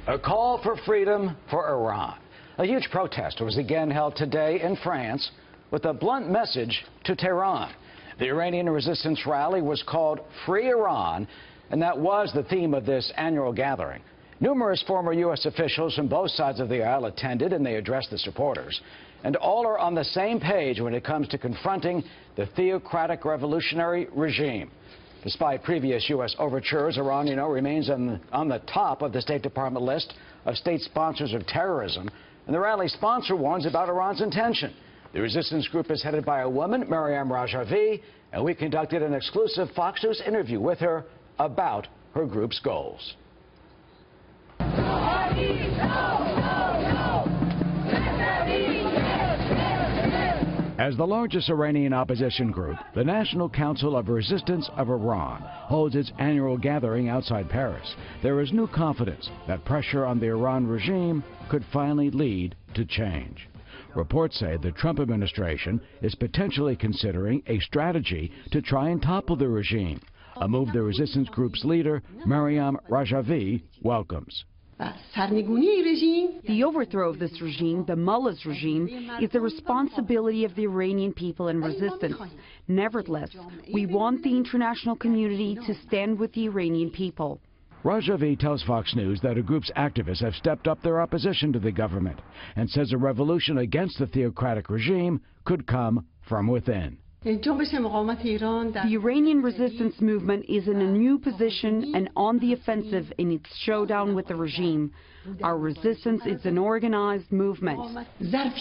A call for freedom for Iran. A huge protest was again held today in France with a blunt message to Tehran. The Iranian resistance rally was called Free Iran, and that was the theme of this annual gathering. Numerous former U.S. officials from both sides of the aisle attended, and they addressed the supporters. And all are on the same page when it comes to confronting the theocratic revolutionary regime. Despite previous U.S. overtures, Iran, remains on the top of the State Department list of state sponsors of terrorism. And the rally sponsor warns about Iran's intention. The resistance group is headed by a woman, Maryam Rajavi, and we conducted an exclusive Fox News interview with her about her group's goals. As the largest Iranian opposition group, the National Council of Resistance of Iran holds its annual gathering outside Paris. There is new confidence that pressure on the Iran regime could finally lead to change. Reports say the Trump administration is potentially considering a strategy to try and topple the regime, a move the resistance group's leader, Maryam Rajavi, welcomes. The overthrow of this regime, the mullah's regime, is the responsibility of the Iranian people and resistance. Nevertheless, we want the international community to stand with the Iranian people. Rajavi tells Fox News that her group's activists have stepped up their opposition to the government and says a revolution against the theocratic regime could come from within. The Iranian resistance movement is in a new position and on the offensive in its showdown with the regime. Our resistance is an organized movement. The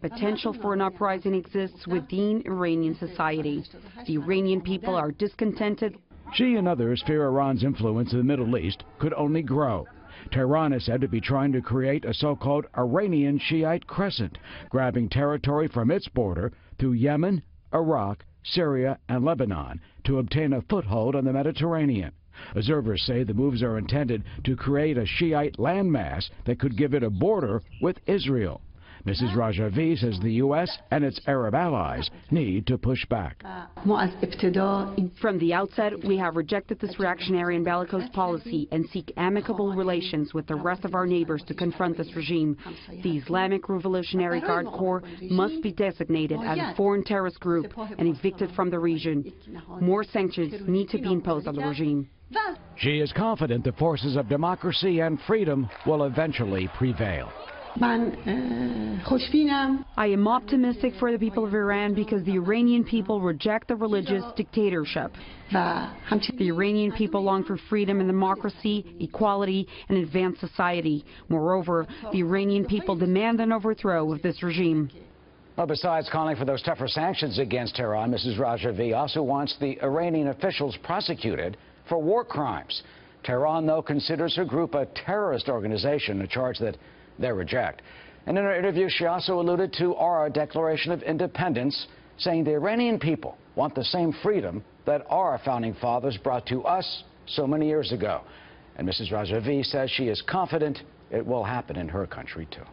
potential for an uprising exists within Iranian society. The Iranian people are discontented. She and others fear Iran's influence in the Middle East could only grow. Tehran is said to be trying to create a so-called Iranian Shiite crescent, grabbing territory from its border through Yemen, Iraq, Syria, and Lebanon to obtain a foothold on the Mediterranean. Observers say the moves are intended to create a Shiite landmass that could give it a border with Israel. Mrs. Rajavi says the U.S. and its Arab allies need to push back. From the outset, we have rejected this reactionary and bellicose policy and seek amicable relations with the rest of our neighbors to confront this regime. The Islamic Revolutionary Guard Corps must be designated as a foreign terrorist group and evicted from the region. More sanctions need to be imposed on the regime. She is confident the forces of democracy and freedom will eventually prevail. I am optimistic for the people of Iran because the Iranian people reject the religious dictatorship. The Iranian people long for freedom and democracy, equality, and advanced society. Moreover, the Iranian people demand an overthrow of this regime. Well, besides calling for those tougher sanctions against Tehran, Mrs. Rajavi also wants the Iranian officials prosecuted for war crimes. Tehran, though, considers her group a terrorist organization, a charge that they reject. And in her interview, she also alluded to our Declaration of Independence, saying the Iranian people want the same freedom that our founding fathers brought to us so many years ago. And Mrs. Rajavi says she is confident it will happen in her country, too.